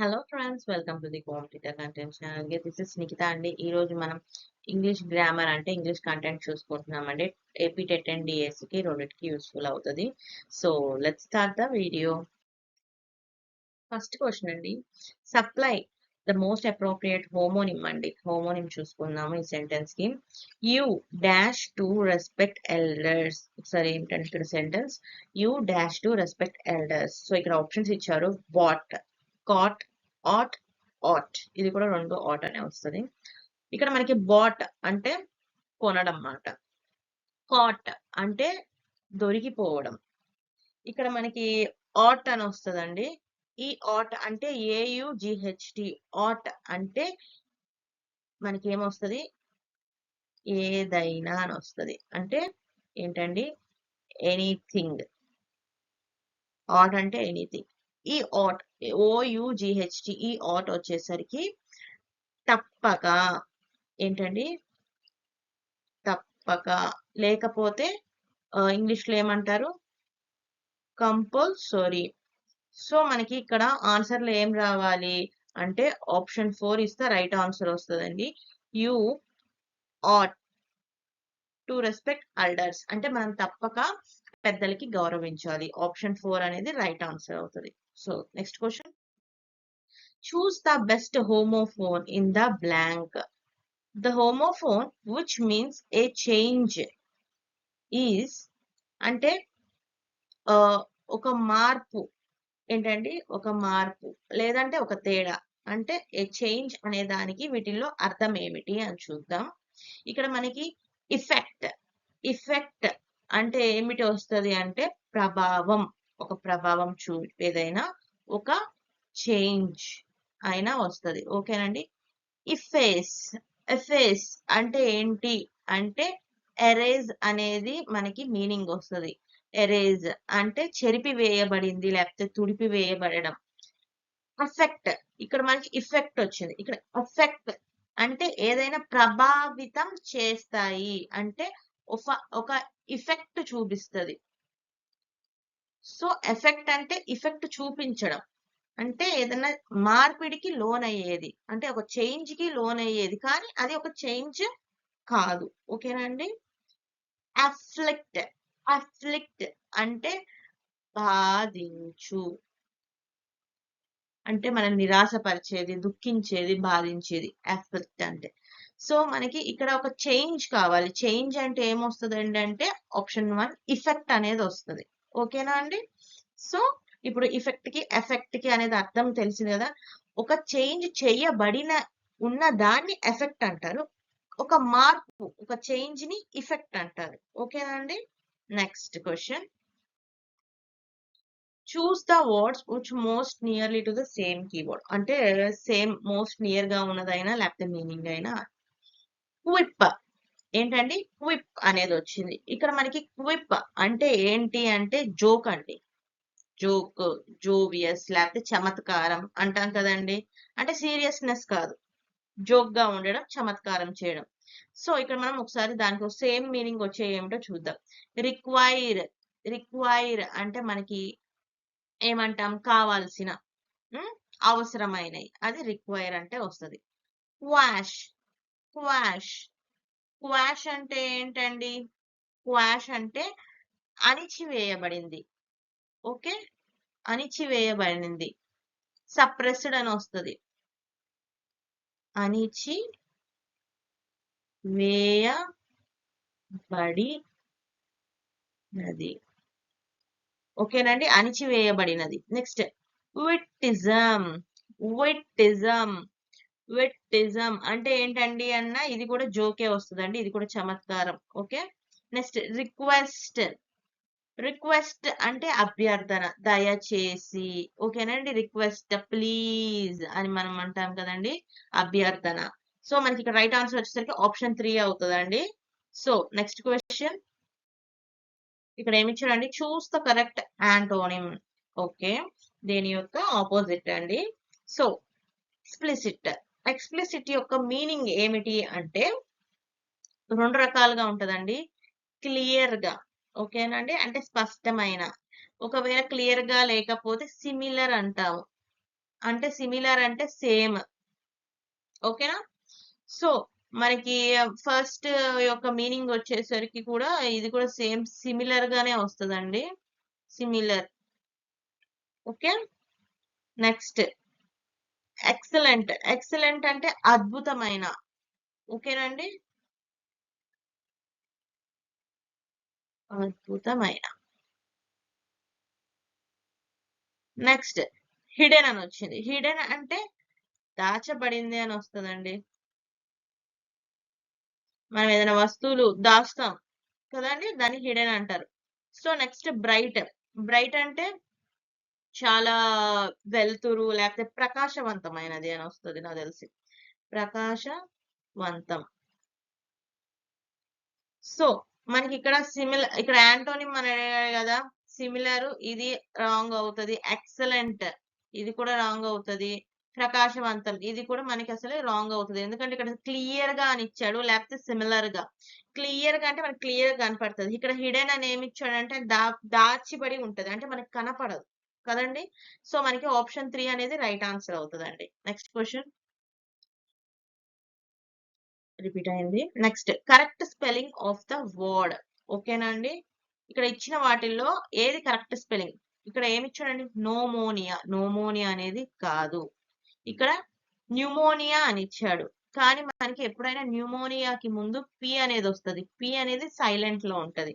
Hello friends, welcome to the competitor content channel. This is Nikhita అండి. ఈ రోజు మనం ఇంగ్లీష్ గ్రామర్ అంటే ఇంగ్లీష్ కంటెంట్ చూసుకుంటున్నామండి. ఏపీ టెట్ అండ్ డిఎస్సికి రెండింటికి యూస్ఫుల్ అవుతుంది. So let's start the video. First question అండి, supply the most appropriate homonym అండి. హోమోనిమ్ చూసుకుందాము ఈ సెంటెన్స్ కి. You dash to respect elders. ఒకసారి ఏంటంటే ఇక్కడ sentence you dash to respect elders. So ఇక్కడ ఆప్షన్స్ ఇచ్చారు, వాట్, కాట్, ఆట్, ఆట్. ఇది కూడా రెండు ఆట్ అనే వస్తుంది. ఇక్కడ మనకి బాట్ అంటే కొనడం మాట, కాట్ అంటే దొరికిపోవడం. ఇక్కడ మనకి ఆట్ అని వస్తుందండి. ఈ ఆట్ అంటే AUGHT. ఆట్ అంటే మనకి ఏమొస్తుంది, ఏదైనా అని వస్తుంది. అంటే ఏంటండి, ఎనీథింగ్. ఆట్ అంటే ఎనీథింగ్. ఈ ఆట్ OUGHT, ఈ ఆట్ వచ్చేసరికి తప్పక, ఏంటండి, తప్పక, లేకపోతే ఇంగ్లీష్ లో ఏమంటారు, కంపల్సరీ. సో మనకి ఇక్కడ ఆన్సర్ లో ఏం రావాలి అంటే ఆప్షన్ 4 ఇస్తే రైట్ ఆన్సర్ వస్తుందండి. You ought to respect elders అంటే మనం తప్పక పెద్దలకి గౌరవించాలి. ఆప్షన్ 4 అనేది రైట్ ఆన్సర్ అవుతుంది. So next question, choose the best homophone in the blank. The homophone which means A change is అంటే ఒక మార్పు, ఏంటండి, ఒక మార్పు లేదంటే ఒక తేడా. అంటే ఏ చేంజ్ అనే దానికి వీటిల్లో అర్థం ఏమిటి అని చూద్దాం. ఇక్కడ మనకి ఇఫెక్ట్, ఇఫెక్ట్ అంటే ఏమిటి వస్తుంది అంటే ప్రభావం, ఒక ప్రభావం చూపేదైనా ఒక చేంజ్ అయినా వస్తుంది. ఓకేనండి. ఇఫేస్, ఎఫేస్ అంటే ఏంటి అంటే ఎరేజ్ అనేది మనకి మీనింగ్ వస్తుంది. ఎరేజ్ అంటే చెరిపి వేయబడింది లేకపోతే తుడిపి వేయబడడం. అఫెక్ట్, ఇక్కడ మనకి ఇఫెక్ట్ వచ్చింది. ఇక్కడ అఫెక్ట్ అంటే ఏదైనా ప్రభావితం చేస్తాయి అంటే ఒక ఇఫెక్ట్ చూపిస్తుంది. సో ఎఫెక్ట్ అంటే ఇఫెక్ట్ చూపించడం, అంటే ఏదైనా మార్పిడికి లోన్ అయ్యేది, అంటే ఒక చేంజ్ కి లోన్ అయ్యేది, కానీ అది ఒక చేంజ్ కాదు. ఓకేనా అండి. అఫ్లిక్ట్, అఫ్లిక్ట్ అంటే బాధించు, అంటే మనం నిరాశపరిచేది, దుఃఖించేది, బాధించేది అఫెక్ట్ అంటే. సో మనకి ఇక్కడ ఒక చేంజ్ కావాలి. చేంజ్ అంటే ఏమొస్తుంది అంటే ఆప్షన్ 1 ఇఫెక్ట్ అనేది వస్తుంది. ఓకేనా అండి. సో ఇప్పుడు ఇఫెక్ట్ కి ఎఫెక్ట్ కి అనేది అర్థం తెలిసింది కదా. ఒక చేంజ్ చేయబడిన ఉన్న దాన్ని ఎఫెక్ట్ అంటారు, ఒక మార్పు, ఒక చేంజ్ ని ఇఫెక్ట్ అంటారు. ఓకేనా అండి. Next question, choose the words which most nearly to the same keyword. అంటే సేమ్ మోస్ట్ నియర్ గా ఉన్నదైనా లేకపోతే మీనింగ్ అయినా. క్విప్ ఏంటండి, క్విప్ అనేది వచ్చింది. ఇక్కడ మనకి క్విప్ అంటే ఏంటి అంటే జోక్ అండి. జోక్, జోవియస్ లేకపోతే చమత్కారం అంటాం కదండి. అంటే సీరియస్నెస్ కాదు, జోక్ గా ఉండడం, చమత్కారం చేయడం. సో ఇక్కడ మనం ఒకసారి దానికి సేమ్ మీనింగ్ వచ్చే ఏమిటో చూద్దాం. రిక్వైర్, రిక్వైర్ అంటే మనకి ఏమంటాం, కావాల్సిన, అవసరమైనవి, అది రిక్వైర్ అంటే వస్తుంది. క్వాష్, క్వాష్, క్వాష్ అంటే ఏంటండి, క్వాష్ అంటే అణిచివేయబడింది. ఓకే, అణిచివేయబడింది. సప్రెస్డ్ అని వస్తుంది. అణిచి వేయబడినది. ఓకేనండి, అణిచివేయబడినది. నెక్స్ట్ విట్టిజం, విట్టిజం, విట్టిజం అంటే ఏంటండి అన్న ఇది కూడా జోకే వస్తుందండి, ఇది కూడా చమత్కారం. ఓకే. నెక్స్ట్ రిక్వెస్ట్, రిక్వెస్ట్ అంటే అభ్యర్థన, దయచేసి. ఓకేనండి. రిక్వెస్ట్ ప్లీజ్ అని మనం అంటాం కదండి, అభ్యర్థన. సో మనకి ఇక్కడ రైట్ ఆన్సర్ వచ్చేసరికి ఆప్షన్ 3 అవుతుందండి. సో నెక్స్ట్ క్వశ్చన్, ఇక్కడ ఏమి ఇచ్చారండి, choose the correct antonym. Okay, దేని యొక్క ఆపోజిట్ అండి. సో ఎక్స్ప్లిసిట్, ఎక్స్ప్లిసిట్ యొక్క మీనింగ్ ఏమిటి అంటే రెండు రకాలుగా ఉంటదండి. క్లియర్ గా, ఓకేనండి, అంటే స్పష్టమైన. ఒకవేళ క్లియర్ గా లేకపోతే సిమిలర్ అంటాము. అంటే సిమిలర్ అంటే సేమ్. ఓకేనా? సో మనకి ఫస్ట్ యొక్క మీనింగ్ వచ్చేసరికి కూడా ఇది కూడా సేమ్ సిమిలర్ గానే వస్తుందండి. Similar. Okay. Next excellent. Excellent అంటే అద్భుతమైన. ఓకేనండి? అద్భుతమైన. నెక్స్ట్ హిడెన్ అని వచ్చింది. హిడెన్ అంటే దాచబడింది అని వస్తుందండి. మనం ఏదైనా వస్తువులు దాస్తాం కదండి, దాన్ని హిడెన్ అంటారు. So next bright. బ్రైట్ అంటే చాలా వెలుతురు లేకపోతే ప్రకాశవంతమైనది అని వస్తుంది నాకు తెలిసి. ప్రకాశవంతం. సో మనకి ఇక్కడ ఇక్కడ యాంటోనిమ్ అని అడిగాడు కదా, సిమిలర్ ఇది రాంగ్ అవుతుంది. ఎక్సలెంట్ ఇది కూడా రాంగ్ అవుతుంది. ప్రకాశవంతం ఇది కూడా మనకి అసలు రాంగ్ అవుతుంది. ఎందుకంటే ఇక్కడ క్లియర్ గా అని ఇచ్చాడు, లేకపోతే సిమిలర్ గా. క్లియర్ గా అంటే మనకి క్లియర్ గా కనపడుతుంది. ఇక్కడ హిడెన్ అని ఏమి ఇచ్చాడంటే దాచిబడి ఉంటది, అంటే మనకి కనపడదు కదండి. సో మనకి ఆప్షన్ 3 అనేది రైట్ ఆన్సర్ అవుతుందండి. నెక్స్ట్ క్వశ్చన్ రిపీట్ అయింది. Next correct spelling of the word. ఓకేనా అండి? ఇక్కడ ఇచ్చిన వాటిల్లో ఏది కరెక్ట్ స్పెల్లింగ్? ఇక్కడ ఏమి ఇచ్చాడండి? నోమోనియా. నోమోనియా అనేది కాదు. ఇక్కడ న్యూమోనియా అని ఇచ్చాడు. కానీ మనకి ఎప్పుడైనా న్యూమోనియాకి ముందు పి అనేది వస్తుంది. పి అనేది సైలెంట్ లో ఉంటది.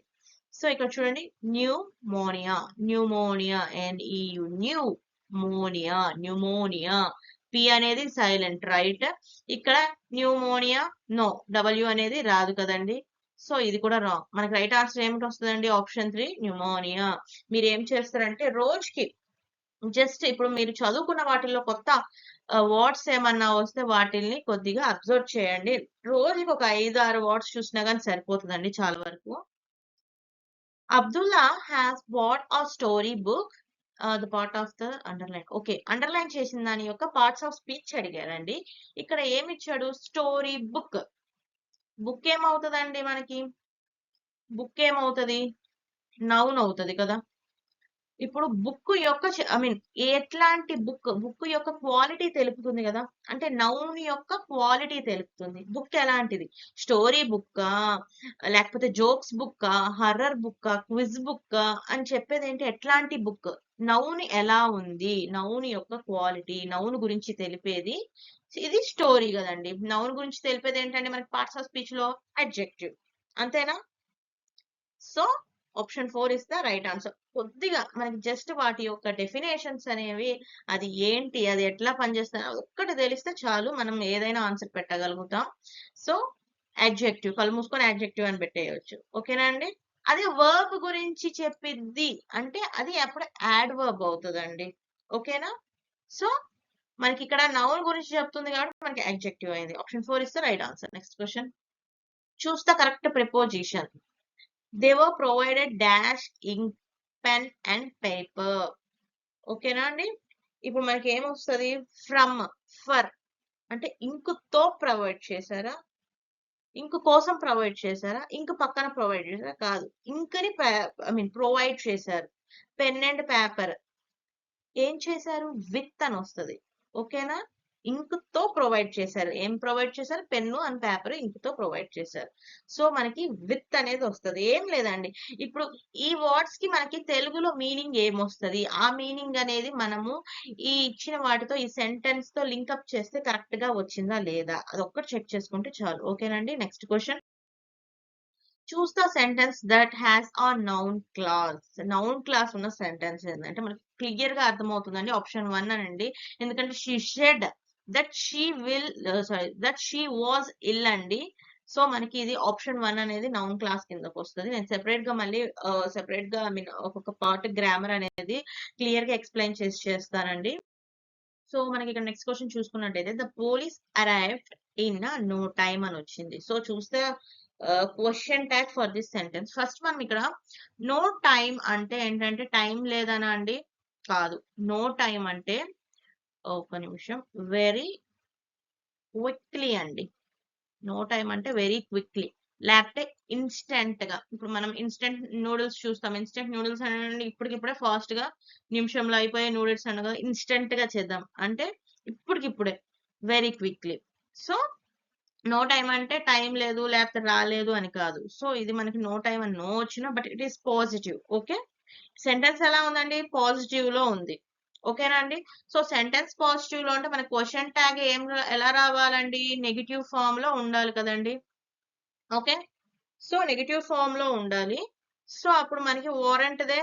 సో ఇక్కడ చూడండి, pneumonia. Pneumonia NEU pneumonia. Pneumonia. P అనేది సైలెంట్, రైట్. ఇక్కడ న్యూమోనియా నో, W అనేది రాదు కదండి. సో ఇది కూడా రాంగ్. మనకి రైట్ ఆన్సర్ ఏమిటి వస్తుందండి? Option 3 pneumonia. మీరు ఏం చేస్తారంటే రోజుకి జస్ట్ ఇప్పుడు మీరు చదువుకున్న వాటిల్లో కొత్త వర్డ్స్ ఏమన్నా వస్తే వాటిల్ని కొద్దిగా అబ్జర్వ్ చేయండి. రోజుకి ఒక 5-6 వర్డ్స్ చూసినా కానీ సరిపోతుందండి చాలా వరకు. Abdullah has bought a story book. The part of the underline. Okay, underline చేసిన దాని యొక్క పార్ట్స్ ఆఫ్ స్పీచ్ అడిగారండి. ఇక్కడ ఏమి ఇచ్చాడు? Story book. బుక్ ఏమవుతుందండి మనకి? బుక్ ఏమవుతుంది? నౌన్ అవుతుంది కదా. ఇప్పుడు బుక్ యొక్క ఎట్లాంటి బుక్ యొక్క క్వాలిటీ తెలుపుతుంది కదా, అంటే నౌన్ యొక్క క్వాలిటీ తెలుపుతుంది. బుక్ ఎలాంటిది? స్టోరీ బుక్కా, లేకపోతే జోక్స్ బుక్కా, హర్రర్ బుక్కా, క్విజ్ బుక్కా అని చెప్పేది ఏంటి? ఎట్లాంటి బుక్, నౌన్ ఎలా ఉంది, నౌన్ యొక్క క్వాలిటీ, నౌన్ గురించి తెలిపేది ఇది స్టోరీ కదండి. నౌన్ గురించి తెలిపేది ఏంటంటే మనకి పార్ట్స్ ఆఫ్ స్పీచ్ లో అడ్జెక్టివ్. అంతేనా? So option 4 is the right answer. కొద్దిగా మనకి జస్ట్ వాటి యొక్క డెఫినేషన్స్ అనేవి, అది ఏంటి, అది ఎట్లా పనిచేస్తుంది ఒక్కటి తెలిస్తే చాలు, మనం ఏదైనా ఆన్సర్ పెట్టగలుగుతాం. సో అడ్జెక్టివ్, కళ్ళు మూసుకొని అడ్జెక్టివ్ అని పెట్టేయచ్చు. ఓకేనా అండి? అదే వర్బ్ గురించి చెప్పిద్ది అంటే అది అప్పుడు యాడ్ వర్బ్ అవుతుందండి. ఓకేనా? సో మనకి ఇక్కడ నౌన్ గురించి చెప్తుంది కాబట్టి మనకి అడ్జెక్టివ్ అయింది. Option 4 is the right answer. Next question. Choose the correct preposition. They were provided dash, ink, pen and paper. ఓకేనా అండి? ఇప్పుడు మనకి ఏమొస్తుంది? ఫ్రమ్, ఫర్ అంటే ఇంక్ తో ప్రొవైడ్ చేశారా, ఇంక్ కోసం ప్రొవైడ్ చేశారా, ఇంక్ పక్కన ప్రొవైడ్ చేశారా? కాదు, ఇంక్ ని ప్రొవైడ్ చేశారు. పెన్ అండ్ పేపర్ ఏం చేశారు? విత్ అని వస్తుంది. ఓకేనా? ఇంక్ తో ప్రొవైడ్ చేశారు. ఏం ప్రొవైడ్ చేశారు? పెన్ను అండ్ పేపర్ ఇంక్ తో ప్రొవైడ్ చేశారు. సో మనకి విత్ అనేది వస్తుంది. ఏం లేదండి, ఇప్పుడు ఈ వర్డ్స్ కి మనకి తెలుగులో మీనింగ్ ఏమొస్తుంది, ఆ మీనింగ్ అనేది మనము ఈ ఇచ్చిన వాటితో, ఈ సెంటెన్స్ తో లింకప్ చేస్తే కరెక్ట్ గా వచ్చిందా లేదా, అది ఒక్కటి చెక్ చేసుకుంటే చాలు. ఓకేనండి? Next question. Choose the sentence that has a noun clause. Noun clause ఉన్న సెంటెన్స్ ఏంటంటే మనకి క్లియర్ గా అర్థమవుతుందండి. ఆప్షన్ 1 అనండి. ఎందుకంటే she said that she will that she was ill అండి. సో మనకి ఇది ఆప్షన్ 1 అనేది నౌన్ క్లాస్ కిందకి వస్తుంది. నేను సెపరేట్ గా మళ్ళీ సెపరేట్ గా ఒక్కొక్క పార్ట్ గ్రామర్ అనేది క్లియర్ గా ఎక్స్ప్లెయిన్ చేస్తానండి. సో మనకి ఇక్కడ నెక్స్ట్ క్వశ్చన్ చూసుకున్నట్టయితే the police arrived in no time అని వచ్చింది. సో చూస్తే question tag for this sentence. First మనం ఇక్కడ నో టైమ్ అంటే ఏంటంటే టైం లేదనా అండి? కాదు. నో టైం అంటే ఒక నిమిషం, వెరీ క్విక్లీ అండి. నో టైం అంటే వెరీ క్విక్లీ. లేకపోతే ఇన్స్టెంట్ గా, ఇప్పుడు మనం ఇన్స్టెంట్ నూడిల్స్ చూస్తాం. ఇన్స్టెంట్ నూడిల్స్ అంటే ఇప్పటికిప్పుడే ఫాస్ట్ గా నిమిషంలో అయిపోయే నూడిల్స్ అనగా ఇన్స్టెంట్ గా చేద్దాం అంటే ఇప్పటికిప్పుడే very quickly. So no time అంటే టైం లేదు లేకపోతే రాలేదు అని కాదు. సో ఇది మనకి నో టైం అని నో వచ్చినా but it is positive. Okay, sentence ఎలా ఉందండి? పాజిటివ్ లో ఉంది. ఓకేనా అండి? సో సెంటెన్స్ పాజిటివ్ లో అంటే మన క్వశ్చన్ ట్యాగ్ ఎలా రావాలండి? నెగిటివ్ ఫామ్ లో ఉండాలి కదండి. ఓకే, సో నెగిటివ్ ఫామ్ లో ఉండాలి. సో అప్పుడు మనకి warrant they,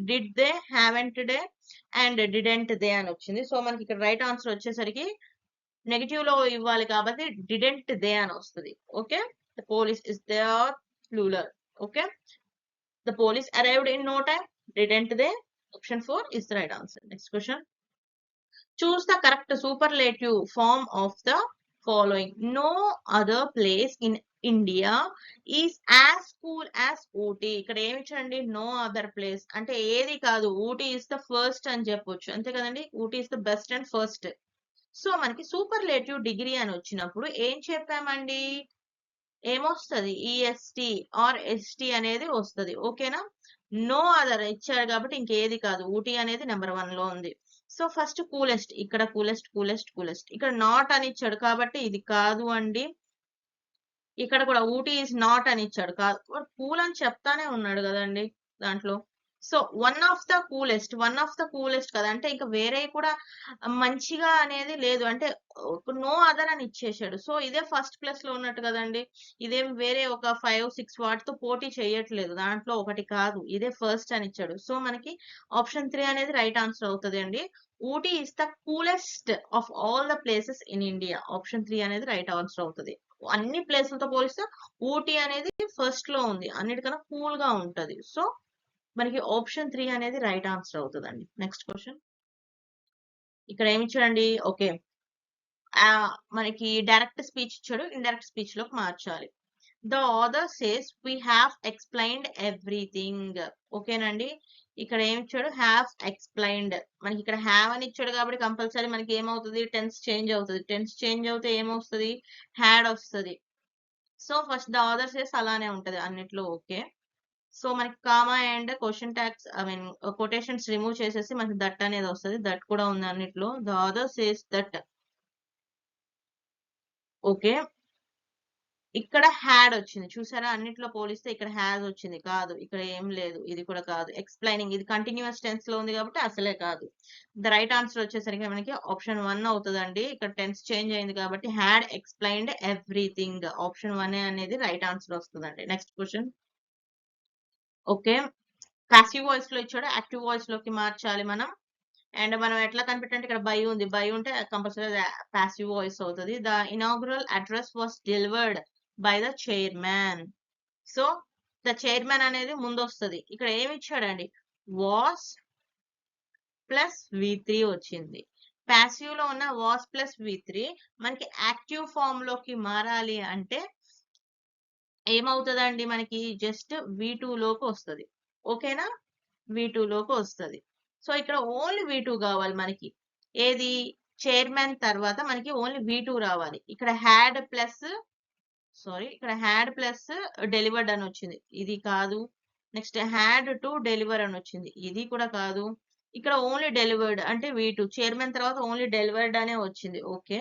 did they, haven't they and didn't they అని వచ్చింది. సో మనకి ఇక్కడ రైట్ ఆన్సర్ వచ్చేసరికి నెగిటివ్ లో ఇవ్వాలి కాబట్టి డిడెంట్ దే అని వస్తుంది. Okay, the police is there plural. Okay, the police arrived in no time, didn't they. Option 4 is the right answer. Next question. Choose the correct superlative form of the following. No other place in India is as cool as Ooty. ఇక్కడ ఏమి ఇచ్చండి? No other place అంటే ఏది కాదు, Ooty is the first అని చెప్పొచ్చు, అంతే కదండి. Ooty is the best and first. So మనకి సూపర్లేటివ్ డిగ్రీ అని వచ్చినప్పుడు ఏం చెప్పామండి? ఏమొస్తుంది? ఈఎస్టి ఆర్ ఎస్టి అనేది వస్తుంది. ఓకేనా? నో అదర్ ఇచ్చాడు కాబట్టి ఇంకేది కాదు, ఊటీ అనేది నెంబర్ 1 లో ఉంది. సో ఫస్ట్ కూలెస్ట్, ఇక్కడ కూలెస్ట్ కూలెస్ట్ కూలెస్ట్, ఇక్కడ నాట్ అని ఇచ్చాడు కాబట్టి ఇది కాదు అండి. ఇక్కడ కూడా ఊటీ ఈజ్ నాట్ అని ఇచ్చాడు, కాదు, కూల్ అని చెప్తానే ఉన్నాడు కదండి దాంట్లో. So one of the coolest కదా, అంటే ఇంకా వేరే కూడా మంచిగా అనేది లేదు, అంటే నో అదర్ అని ఇచ్చేసాడు. సో ఇదే ఫస్ట్ ప్లేస్ లో ఉన్నట్టు కదండి. ఇదేం వేరే ఒక 5-6 వాటితో పోటీ చేయట్లేదు, దాంట్లో ఒకటి కాదు, ఇదే ఫస్ట్ అని ఇచ్చాడు. సో మనకి ఆప్షన్ 3 అనేది రైట్ ఆన్సర్ అవుతుంది అండి. Ooty is the coolest of all the places in India. Option 3 అనేది రైట్ ఆన్సర్ అవుతుంది. అన్ని ప్లేసులతో పోలిస్తే ఊటీ అనేది ఫస్ట్ లో ఉంది, అన్నిటికన్నా కూల్ గా ఉంటది. సో మనకి ఆప్షన్ 3 అనేది రైట్ ఆన్సర్ అవుతుందండి. Next question. ఇక్కడ ఏమి ఇచ్చాడండి? ఓకే, మనకి డైరెక్ట్ స్పీచ్ ఇచ్చాడు, ఇండైరెక్ట్ స్పీచ్ లోకి మార్చాలి. The author says we have explained everything. ఓకేనండి, ఇక్కడ ఏమి ఇచ్చాడు? Have explained. మనకి ఇక్కడ హ్యావ్ అని ఇచ్చాడు కాబట్టి కంపల్సరీ మనకి ఏమవుతుంది? టెన్స్ చేంజ్ అవుతుంది. టెన్స్ చేంజ్ అవుతే ఏమొస్తుంది? హ్యాడ్ వస్తుంది. So first the author says అలానే ఉంటది అన్నిట్లో. ఓకే, సో మనకి comma and question tags, I mean quotations remove చేసేసి మనకి దట్ అనేది వస్తుంది. దట్ కూడా ఉంది అన్నిట్లో. The other says that. Okay, ఇక్కడ హ్యాడ్ వచ్చింది చూసారా, అన్నిట్లో పోలిస్తే ఇక్కడ హ్యాజ్ వచ్చింది, కాదు. ఇక్కడ ఏం లేదు, ఇది కూడా కాదు. ఎక్స్ప్లెయినింగ్, ఇది కంటిన్యూస్ టెన్స్ లో ఉంది కాబట్టి అసలే కాదు. ద రైట్ ఆన్సర్ వచ్చేసరికి మనకి ఆప్షన్ 1 అవుతుందండి. ఇక్కడ టెన్స్ చేంజ్ అయింది కాబట్టి హ్యాడ్ ఎక్స్ప్లెయిన్డ్ ఎవ్రీథింగ్. ఆప్షన్ 1 అనేది రైట్ ఆన్సర్ వస్తుందండి. Next question. Okay, passive voice లో ఇచ్చాడు, యాక్టివ్ వాయిస్ లోకి మార్చాలి మనం. అండ్ మనం ఎట్లా కనిపెట్టంటే ఇక్కడ బై ఉంది, బై ఉంటే కంపల్సరీ పాసివ్ వాయిస్ అవుతుంది. The inaugural address was delivered by the chairman. So the chairman అనేది ముందు వస్తుంది. ఇక్కడ ఏమి ఇచ్చాడండి? వాస్ ప్లస్ V3 వచ్చింది. పాసివ్ లో ఉన్న వాస్ ప్లస్ V3 మనకి యాక్టివ్ ఫామ్ లోకి మారాలి అంటే ఏమవుతుందండి? మనకి జస్ట్ V2 లోకి వస్తుంది. ఓకేనా? V2 లోకి వస్తుంది. సో ఇక్కడ ఓన్లీ V2 కావాలి మనకి. ఏది? చైర్మన్ తర్వాత మనకి ఓన్లీ V2 రావాలి. ఇక్కడ హ్యాడ్ ప్లస్ డెలివర్డ్ అని వచ్చింది, ఇది కాదు. నెక్స్ట్ హ్యాడ్ టు డెలివర్ అని వచ్చింది, ఇది కూడా కాదు. ఇక్కడ ఓన్లీ డెలివర్డ్ అంటే V2, చైర్మన్ తర్వాత ఓన్లీ డెలివర్డ్ అనే వచ్చింది. Okay,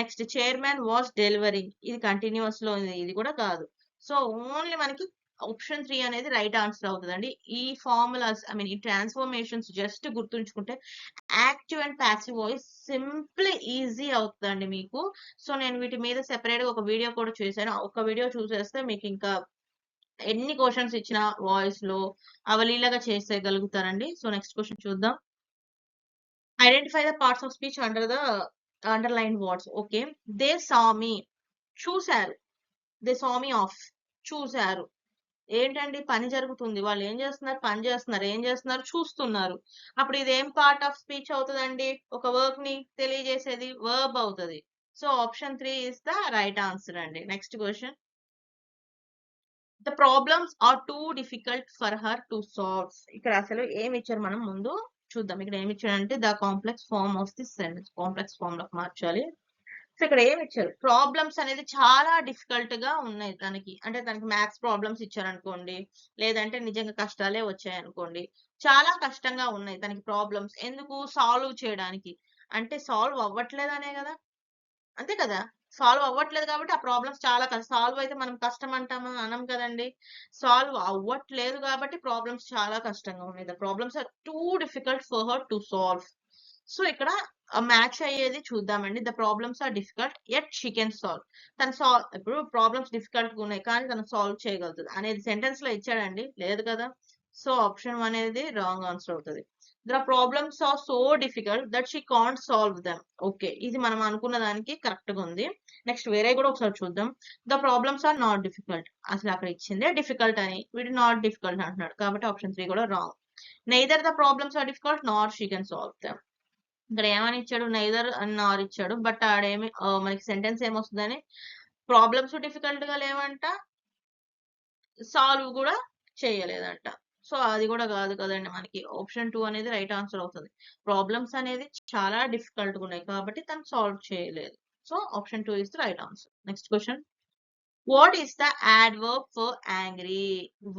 next chairman was delivering, ఇది కంటిన్యూస్ లో ఉంది, ఇది కూడా కాదు. సో ఓన్లీ మనకి ఆప్షన్ 3 అనేది రైట్ ఆన్సర్ అవుతుందండి. ఈ ఫార్ములాస్, ఐ మీన్ ఈ ట్రాన్స్ఫర్మేషన్స్ జస్ట్ గుర్తుంచుకుంటే active and passive voice simple easy అవుతుందండి మీకు. సో నేను వీటి మీద సెపరేట్ గా ఒక వీడియో కూడా చేశాను. ఒక వీడియో చూసేస్తే మీకు ఇంకా ఎన్ని క్వశ్చన్స్ ఇచ్చినా వాయిస్ లో అవలీలగా చేసేయగలుగుతారండి. సో నెక్స్ట్ క్వశ్చన్ చూద్దాం. Identify the parts of speech under the underline words. Okay, they saw me, చూశారు. దే సా మీ ఆఫ్, చూశారు. ఏంటండి? పని జరుగుతుంది, వాళ్ళు ఏం చేస్తున్నారు? పని చేస్తున్నారు. ఏం చేస్తున్నారు? చూస్తున్నారు. అప్పుడు ఇది ఏం పార్ట్ ఆఫ్ స్పీచ్ అవుతుందండి? ఒక వర్క్ ని తెలియజేసేది వర్బ్ అవుతుంది. So option 3 is the right answer అండి. Next question. The problems are too difficult for her to solve. ఇక్కడ అసలు ఏమి ఇచ్చారు మనం ముందు చూద్దాం. ఇక్కడ ఏమి ఇచ్చారంటే the complex form of this sentence, complex form లోకి మార్చాలి. సో ఇక్కడ ఏమి ఇచ్చారు, ప్రాబ్లమ్స్ అనేది చాలా డిఫికల్ట్ గా ఉన్నాయి తనకి. అంటే తనకి మ్యాథ్స్ ప్రాబ్లమ్స్ ఇచ్చారనుకోండి, లేదంటే నిజంగా కష్టాలే వచ్చాయనుకోండి, చాలా కష్టంగా ఉన్నాయి తనకి ప్రాబ్లమ్స్. ఎందుకు సాల్వ్ చేయడానికి? అంటే సాల్వ్ అవ్వట్లేదనే కదా, అంతే కదా. సాల్వ్ అవ్వట్లేదు కాబట్టి ఆ ప్రాబ్లమ్స్ చాలా సాల్వ్ అయితే మనం కష్టం అంటామా, అనం కదండి. సాల్వ్ అవ్వట్లేదు కాబట్టి ప్రాబ్లమ్స్ చాలా కష్టంగా ఉన్నాయి. The problems are too difficult for her to solve. So ఇక్కడ మ్యాచ్ అయ్యేది చూద్దామండి. The problems are difficult yet she can solve. తను సాల్వ్, ఇప్పుడు ప్రాబ్లమ్స్ డిఫికల్ట్ గా ఉన్నాయి కానీ తను సాల్వ్ చేయగలుగుతుంది అనేది సెంటెన్స్ లో ఇచ్చాడండి, లేదు కదా. సో ఆప్షన్ 1 అనేది రాంగ్ ఆన్సర్ అవుతుంది. The problems are so difficult that she can't solve them. Okay, ఇది మనం అనుకున్న దానికి కరెక్ట్ గా ఉంది. నెక్స్ట్ వేరే కూడా ఒకసారి చూద్దాం. The problems are not difficult, అసలు అక్కడ ఇచ్చిందే డిఫికల్ట్ అని, వీడు నాట్ డిఫికల్ట్ అంటున్నాడు కాబట్టి ఆప్షన్ 3 కూడా wrong. Neither the problems are difficult nor she can solve them. ఇక్కడ ఏమని ఇచ్చాడు, నైదర్ నార్ ఇచ్చాడు, బట్ ఆడేమి మనకి సెంటెన్స్ ఏమొస్తుందని, ప్రాబ్లమ్స్ డిఫికల్ట్ గా లేవంట, సాల్వ్ కూడా చేయలేదంట. సో అది కూడా కాదు కదండి, మనకి ఆప్షన్ 2 అనేది రైట్ ఆన్సర్ అవుతుంది. ప్రాబ్లమ్స్ అనేది చాలా డిఫికల్ట్ గా ఉన్నాయి కాబట్టి తను సాల్వ్ చేయలేదు. So option 2 is the right answer. Next question, what is the adverb for angry?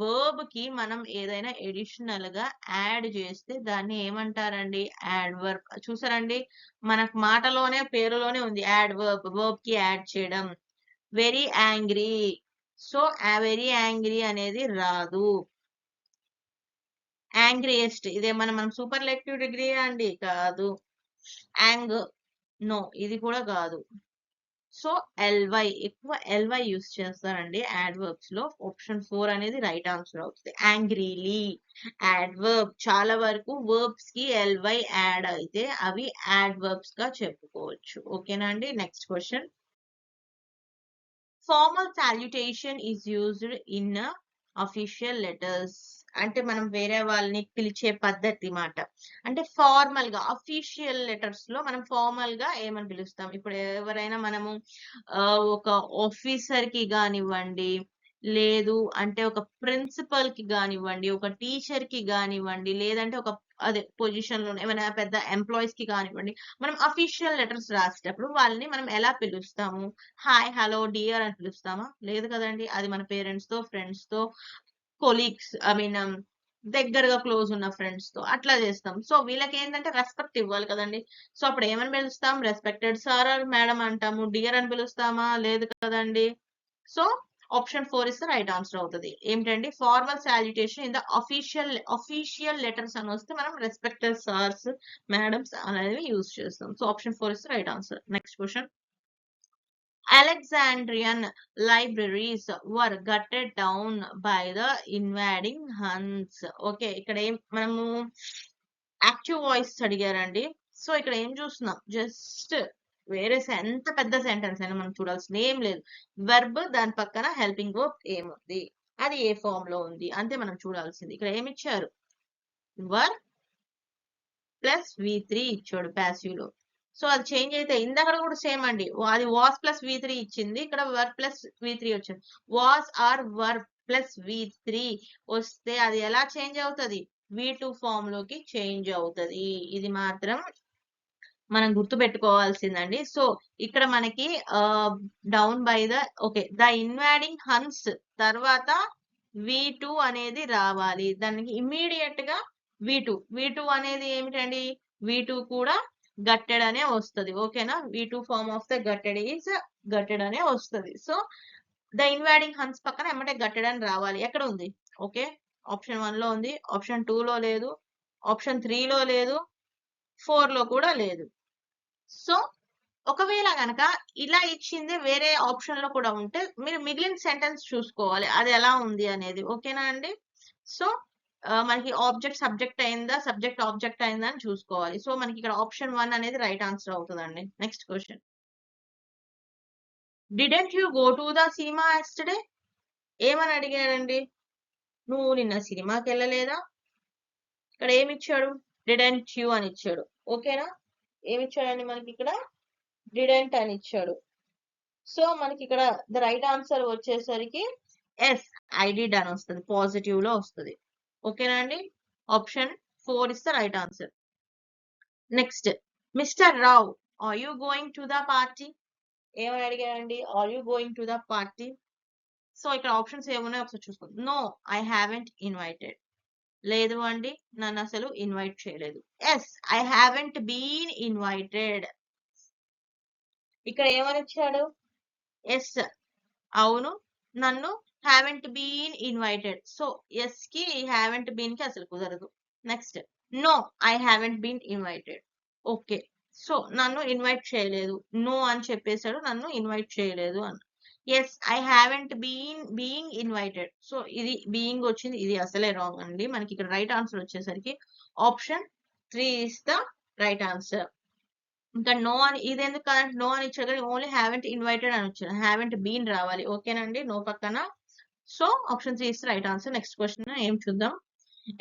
Verb కి మనం ఏదైనా ఎడిషనల్ గా యాడ్ చేస్తే దాన్ని ఏమంటారండి? యాడ్వర్బ్. చూసారండి, మనకు మాటలోనే పేరులోనే ఉంది యాడ్వర్బ్, వర్బ్ కి యాడ్ చేయడం. Very angry, so very angry అనేది రాదు. యాంగ్రియెస్ట్, ఇదేమన్నా మనం సూపర్లెటివ్ డిగ్రీ అండి? కాదు. యాంగ్, నో, ఇది కూడా కాదు. సో ఎల్వై, ఎక్కువ ఎల్వై యూస్ చేస్తారండి యాడ్వర్బ్స్ లో. ఆప్షన్ 4 అనేది రైట్ ఆన్సర్ అవుతుంది. Angrily adverb. చాలా వరకు వర్బ్స్ కి ఎల్వై యాడ్ అయితే అవి యాడ్వర్బ్స్ గా చెప్పుకోవచ్చు. ఓకేనా అండి. Next question, formal salutation is used in official letters. అంటే మనం వేరే వాళ్ళని పిలిచే పద్ధతి మాట. అంటే ఫార్మల్ గా అఫీషియల్ లెటర్స్ లో మనం ఫార్మల్ గా ఏమని పిలుస్తాం? ఇప్పుడు ఎవరైనా మనము ఒక ఆఫీసర్ కి కానివ్వండి, లేదు అంటే ఒక ప్రిన్సిపల్ కి కానివ్వండి, ఒక టీచర్ కి కానివ్వండి, లేదంటే ఒక అదే పొజిషన్ లో ఏమైనా పెద్ద ఎంప్లాయీస్ కి కానివ్వండి, మనం అఫీషియల్ లెటర్స్ రాసేటప్పుడు వాళ్ళని మనం ఎలా పిలుస్తాము? హాయ్, హలో, డియర్ అని పిలుస్తామా? లేదు కదండి. అది మన పేరెంట్స్ తో, ఫ్రెండ్స్ తో, కొలీగ్స్, ఐ మీన్ దగ్గరగా క్లోజ్ ఉన్న ఫ్రెండ్స్ తో అట్లా చేస్తాం. సో వీళ్ళకి ఏంటంటే రెస్పెక్ట్ ఇవ్వాలి కదండి. సో అప్పుడు ఏమని పిలుస్తాం? రెస్పెక్టెడ్ సార్ ఆర్ మేడం అంటాము. డియర్ అని పిలుస్తామా? లేదు కదండి. So option 4 is the right answer అవుతుంది. ఏమిటండి? Formal salutation in the official letters అని వస్తే మనం రెస్పెక్టెడ్ సార్స్, మేడమ్స్ అనేవి యూజ్ చేస్తాం. So option 4 is the right answer. Next question, Alexandrian libraries were gutted down by the invading Huns. Okay, ఇక్కడ ఏం మనము యాక్టివ్ వాయిస్ అడిగారండి. సో ఇక్కడ ఏం చూస్తున్నాం, జస్ట్ వేరే ఎంత పెద్ద సెంటెన్స్ అయినా మనం చూడాల్సిన ఏం లేదు. వెర్బ్, దాని పక్కన హెల్పింగ్ వర్బ్ ఏముంది, అది ఏ ఫామ్ లో ఉంది అంతే మనం చూడాల్సింది. ఇక్కడ ఏమి ఇచ్చారు? వర్ ప్లస్ V3 ఇచ్చాడు ప్యాసివ్ లో. సో అది చేంజ్ అయితే ఇందాక కూడా సేమ్ అండి, అది వాస్ ప్లస్ V3 ఇచ్చింది, ఇక్కడ వర్ ప్లస్ V3 వచ్చింది. Was or were plus V3 వస్తే అది ఎలా చేంజ్ అవుతుంది? V2 ఫామ్ లోకి చేంజ్ అవుతుంది. ఇది మాత్రం మనం గుర్తు పెట్టుకోవాల్సిందండి. సో ఇక్కడ మనకి down by the, okay, the invading Huns తర్వాత V2 అనేది రావాలి. దానికి ఇమ్మీడియట్ గా V2 అనేది ఏమిటండి? V2 కూడా గట్టెడ్ అనే వస్తుంది. ఓకేనా. V2 form of the gutted is gutted అనే వస్తుంది. సో ద ఇన్వాడింగ్ హన్స్ పక్కన ఏమంటే గట్టెడ్ అని రావాలి. ఎక్కడ ఉంది? ఓకే, ఆప్షన్ 1 లో ఉంది, ఆప్షన్ 2 లో లేదు, ఆప్షన్ 3 లో లేదు, 4 లో కూడా లేదు. సో ఒకవేళ గనక ఇలా ఇచ్చింది వేరే ఆప్షన్ లో కూడా ఉంటే మీరు మిగిలిన సెంటెన్స్ చూసుకోవాలి అది ఎలా ఉంది అనేది. ఓకేనా అండి. సో మనకి ఆబ్జెక్ట్ సబ్జెక్ట్ అయిందా, సబ్జెక్ట్ ఆబ్జెక్ట్ అయిందా అని చూసుకోవాలి. సో మనకి ఇక్కడ ఆప్షన్ 1 అనేది రైట్ ఆన్సర్ అవుతుందండి. Next question, didn't you go to the cinema yesterday? ఏమని అడిగాడండి? నువ్వు నిన్న సినిమాకి వెళ్ళలేదా? ఇక్కడ ఏమి ఇచ్చాడు? డిడెంట్ యూ అని ఇచ్చాడు. ఓకేనా. ఏమి ఇచ్చాడండి మనకి ఇక్కడ? డిడెంట్ అని ఇచ్చాడు. సో మనకి ఇక్కడ ద రైట్ ఆన్సర్ వచ్చేసరికి ఎస్, ఐ డిడ్ అని వస్తుంది, పాజిటివ్ లో వస్తుంది. ఓకేనా అండి. Option 4 is the right answer. Next, mister Rao, are you going to the party? ఏమని అడిగాడండి? Are you going to the party? So ఇక్కడ ఆప్షన్స్ ఏమున్నాయో ఒకసారి చూసుకుందాం. No, I haven't invited. లేదు అండి, నన్ను అసలు ఇన్వైట్ చేయలేదు. Yes, I haven't been invited. ఇక్కడ ఏమని ఇచ్చాడు? ఎస్, అవును, నన్ను haven't been invited. So yes కి హ్యావెంట్ బీన్ కి అసలు కుదరదు. Next, no, I haven't been invited. Okay, so నన్ను ఇన్వైట్ చేయలేదు. నో అని చెప్పేశాడు, నన్ను ఇన్వైట్ చేయలేదు అని. Yes, I haven't being invited. So ఇది బీయింగ్ వచ్చింది, ఇది అసలే రాంగ్ అండి. మనకి ఇక్కడ రైట్ ఆన్సర్ వచ్చేసరికి option 3 is the right answer. ఇంకా నో అని ఇది ఎందుకు కాదంటే నో అని ఇచ్చాడు కానీ ఓన్లీ హ్యావెంట్ ఇన్వైటెడ్ అని వచ్చాడు, హ్యావెంట్ బీన్ రావాలి. ఓకేనండి, నో పక్కన. So option 3 is right answer. Next question ఏం చూద్దాం.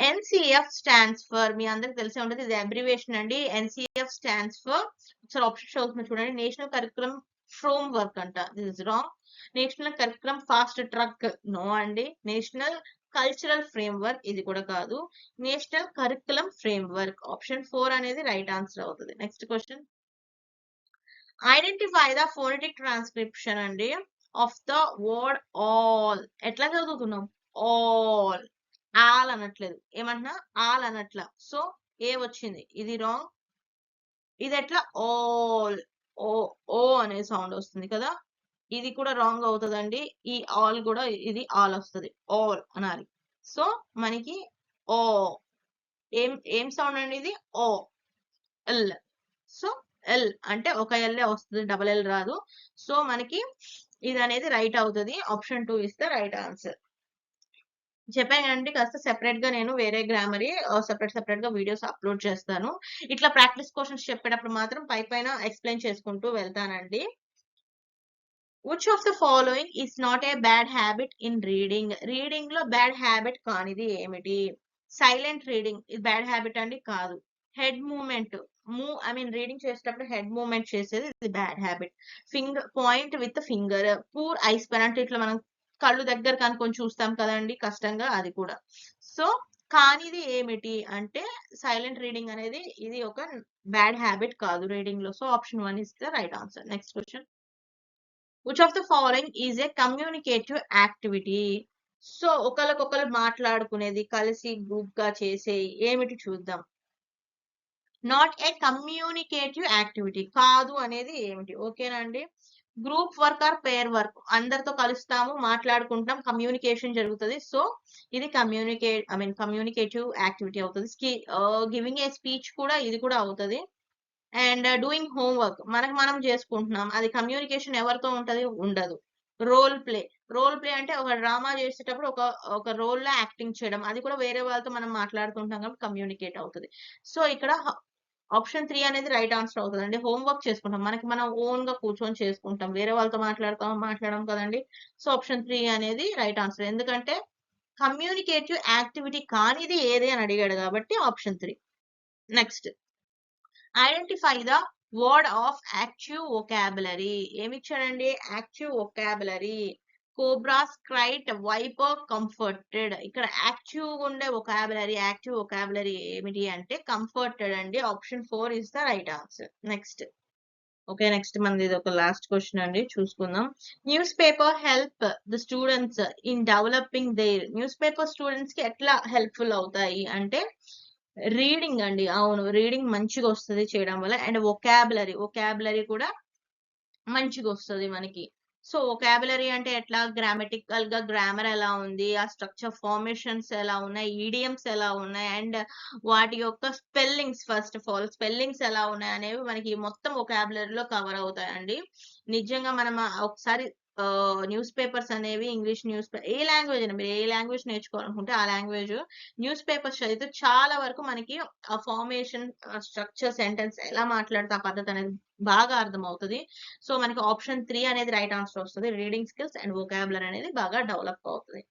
ఎన్సిఎఫ్ స్టాండ్స్ ఫర్, మీ అందరికి తెలిసే ఉంటుంది, ఇది అబ్రివేషన్ అండి. ఎన్సిఎఫ్ స్టాండ్స్ ఫర్, ఒకసారి ఆప్షన్ చదువుతున్నా చూడండి. నేషనల్ కరికులం ఫ్రేమ్ వర్క్ అంట, this is wrong. National curriculum fast track, no అండి. నేషనల్ కల్చరల్ ఫ్రేమ్ వర్క్, ఇది కూడా కాదు. National curriculum framework, option 4 అనేది రైట్ ఆన్సర్ అవుతుంది. Next question, identify the phonetic transcription అండి ఆఫ్ ద వర్డ్ ఆల్. ఎట్లా చదువుతున్నాం? ఆల్, ఆల్ అనట్లేదు, ఏమంటున్నా ఆల్ అనట్లా. సో ఏ వచ్చింది, ఇది రాంగ్. ఇది ఎట్లా ఆల్, ఓ ఓ అనే సౌండ్ వస్తుంది కదా, ఇది కూడా రాంగ్ అవుతుందండి. ఈ ఆల్ కూడా, ఇది ఆల్ వస్తుంది, ఆల్ అనాలి. సో మనకి ఓ, ఏం ఏం సౌండ్ అండి ఇది? ఓ, ఎల్. సో ఎల్ అంటే ఒక ఎల్ వస్తుంది, డబల్ ఎల్ రాదు. సో మనకి ఇది అనేది రైట్ అవుతుంది. Option 2 is the right answer. చెప్పాను కదండి, కాస్త సెపరేట్ గా నేను వేరే గ్రామరీ సెపరేట్ గా వీడియోస్ అప్లోడ్ చేస్తాను. ఇట్లా ప్రాక్టీస్ క్వశ్చన్స్ చెప్పేటప్పుడు మాత్రం పైన ఎక్స్ప్లెయిన్ చేసుకుంటూ వెళ్తానండి. Which of the following is not a bad habit in reading? Reading లో బ్యాడ్ హ్యాబిట్ కానిది ఏమిటి? సైలెంట్ రీడింగ్ ఇది బ్యాడ్ హ్యాబిట్ అండి? కాదు. హెడ్ మూవ్మెంట్, రీడింగ్ చేసేటప్పుడు హెడ్ మూవ్మెంట్ చేసేది, ఇది bad habit. Finger point with finger, poor ice pen అంటే ఇట్లా మనం కళ్ళు దగ్గర కనుకొని చూస్తాం కదండి కష్టంగా, అది కూడా. సో కానిది ఏమిటి అంటే సైలెంట్ రీడింగ్ అనేది, ఇది ఒక బ్యాడ్ హ్యాబిట్ కాదు రీడింగ్ లో. So option 1 is the right answer. Next question, which of the following is a communicative activity? So ఒకరికొకరు మాట్లాడుకునేది, కలిసి గ్రూప్ గా చేసే ఏమిటి చూద్దాం. నాట్ ఏ కమ్యూనికేటివ్ యాక్టివిటీ, కాదు అనేది ఏమిటి? ఓకేనండి, group work or pair work, అందరితో కలుస్తాము, మాట్లాడుకుంటాం, కమ్యూనికేషన్ జరుగుతుంది. సో ఇది కమ్యూనికేటివ్ యాక్టివిటీ అవుతుంది. గివింగ్ ఏ స్పీచ్ కూడా, ఇది కూడా అవుతుంది. అండ్ డూయింగ్ హోంవర్క్, మనకు మనం చేసుకుంటున్నాం, అది కమ్యూనికేషన్ ఎవరితో ఉంటది? ఉండదు. రోల్ ప్లే అంటే ఒక డ్రామా చేసేటప్పుడు ఒక రోల్ లో యాక్టింగ్ చేయడం, అది కూడా వేరే వాళ్ళతో మనం మాట్లాడుతుంటాం కాబట్టి కమ్యూనికేట్ అవుతుంది. సో ఇక్కడ ఆప్షన్ 3 అనేది రైట్ ఆన్సర్ అవుతుంది అండి. హోంవర్క్ చేసుకుంటాం, మనకి మనం ఓన్ గా కూర్చొని చేసుకుంటాం, వేరే వాళ్ళతో మాట్లాడడం కదండి. సో ఆప్షన్ 3 అనేది రైట్ ఆన్సర్. ఎందుకంటే కమ్యూనికేటివ్ యాక్టివిటీ కానిది ఏది అని అడిగాడు కాబట్టి option 3. Next, identify the word of active vocabulary. ఏమి ఇచ్చాడండి? Active vocabulary, cobra, krait, viper, comforted. ఇక్కడ యాక్టివ్ ఉండే యాక్టివ్ వొకాబులరీ ఏమిటి అంటే కంఫర్టెడ్ అండి. Option 4 is the right answer. Next, okay, next మనది ఇది ఒక లాస్ట్ క్వశ్చన్ అండి, చూసుకుందాం. Newspaper help the students in developing their. Newspaper students కి ఎట్లా హెల్ప్ఫుల్ అవుతాయి అంటే రీడింగ్ అండి. అవును, రీడింగ్ మంచిగా వస్తుంది చేయడం వల్ల. అండ్ వొకాబులరీ కూడా మంచిగా వస్తుంది మనకి. సో వొకాబులరీ అంటే ఎట్లా, గ్రామటికల్ గా గ్రామర్ ఎలా ఉంది, ఆ స్ట్రక్చర్ ఫార్మేషన్స్ ఎలా ఉన్నాయి, ఈడియమ్స్ ఎలా ఉన్నాయి, అండ్ వాటి యొక్క spellings, first of all spellings ఎలా ఉన్నాయి అనేవి మనకి మొత్తం వొకాబులరీలో కవర్ అవుతాయండి. నిజంగా మనం ఒకసారి న్యూస్ పేపర్స్ అనేవి, ఇంగ్లీష్ న్యూస్ పేపర్, ఏ లాంగ్వేజ్ అయినా, మీరు ఏ లాంగ్వేజ్ నేర్చుకోవాలనుకుంటే ఆ లాంగ్వేజ్ న్యూస్ పేపర్స్ చదివితే చాలా వరకు మనకి ఆ ఫార్మేషన్, స్ట్రక్చర్, సెంటెన్స్ ఎలా మాట్లాడితే ఆ పద్ధతి అనేది బాగా అర్థం అవుతుంది. సో మనకి ఆప్షన్ 3 అనేది రైట్ ఆన్సర్ వస్తుంది. రీడింగ్ స్కిల్స్ అండ్ వొకాబులరీ అనేది బాగా డెవలప్ అవుతుంది.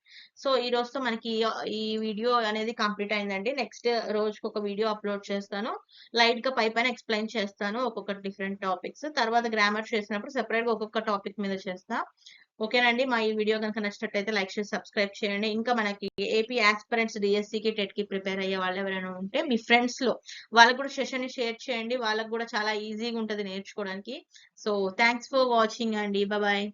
సో ఈ రోజుతో మనకి ఈ వీడియో అనేది కంప్లీట్ అయిందండి. నెక్స్ట్ రోజుకి ఒక వీడియో అప్లోడ్ చేస్తాను, లైట్ గా పైన ఎక్స్ప్లెయిన్ చేస్తాను ఒక్కొక్క డిఫరెంట్ టాపిక్స్. తర్వాత గ్రామర్ చేసినప్పుడు సెపరేట్ గా ఒక్కొక్క టాపిక్ మీద చేస్తా. ఓకేనండి. మా ఈ వీడియో గనుక నచ్చినట్టయితే లైక్ చేసి సబ్స్క్రైబ్ చేయండి. ఇంకా మనకి ఏపీ యాస్పిరెంట్స్ డీఎస్సీకి, టెట్‌కి ప్రిపేర్ అయ్యే వాళ్ళు ఎవరైనా ఉంటే మీ ఫ్రెండ్స్‌లో వాళ్ళకి కూడా సెషన్‌ని షేర్ చేయండి. వాళ్ళకి కూడా చాలా ఈజీగా ఉంటది నేర్చుకోవడానికి. సో, థాంక్స్ ఫర్ వాచింగ్ అండి. బాయ్.